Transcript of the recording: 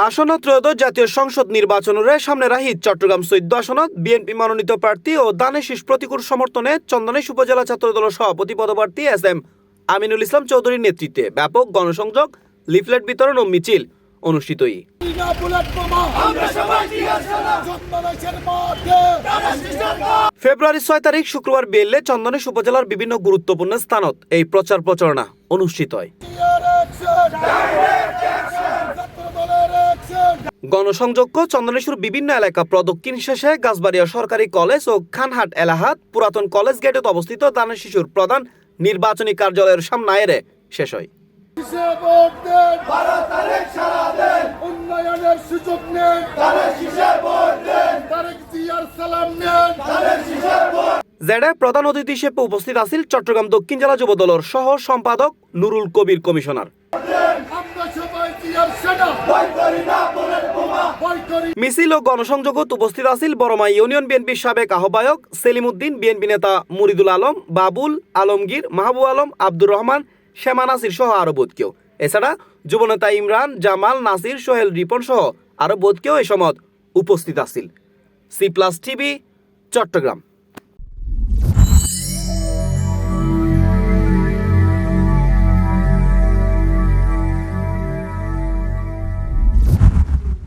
আসন্ন ত্রয়োদশ জাতীয় সংসদ নির্বাচনের সামনে রাখি চট্টগ্রাম ১৪ আসনত বিএনপি মনোনীত প্রার্থী ও দানের শীষ প্রতিকূল সমর্থনে চন্দনেশ উপজেলা ছাত্রদলের সভাপতি পদপ্রার্থী এস.এম. আমিনুল ইসলাম চৌধুরীর নেতৃত্বে ব্যাপক গণসংযোগ, লিফলেট বিতরণ ও মিছিল অনুষ্ঠিত। ফেব্রুয়ারি ৬ তারিখ শুক্রবার বিকেলে চন্দনেশ উপজেলার বিভিন্ন গুরুত্বপূর্ণ স্থানত এই প্রচার প্রচারণা অনুষ্ঠিত হয়। গণসংযোগ চন্দনেশ্বর বিভিন্ন এলাকা প্রদক্ষিণ শেষে গাছবাড়িয়া সরকারি কলেজ ও খানহাট এলাহাত পুরাতন কলেজ গেটে অবস্থিত দানের শিশুর প্রধান নির্বাচনী কার্যালয়ের সামনে এরে শেষ হয়। জেডে প্রধান অতিথি হিসেবে উপস্থিত আছেন চট্টগ্রাম দক্ষিণ জেলা যুব দলের সহ সম্পাদক নুরুল কবির কমিশনার। মিছিল ও গণসংযোগত উপস্থিত আছেন বড়মা ইউনিয়ন বিএনপির সাবেক আহ্বায়ক সেলিম উদ্দিন, বিএনপি নেতা মুরিদুল আলম, বাবুল আলমগীর, মাহবুব আলম, আব্দুর রহমান, শ্যামা নাসির সহ আরো বোধ কেউ। এছাড়া যুবনেতা ইমরান, জামাল, নাসির, সোহেল, রিপন সহ আরো বোধ কেউ এ সময় উপস্থিত আছেন। C plus TV, Chittagong.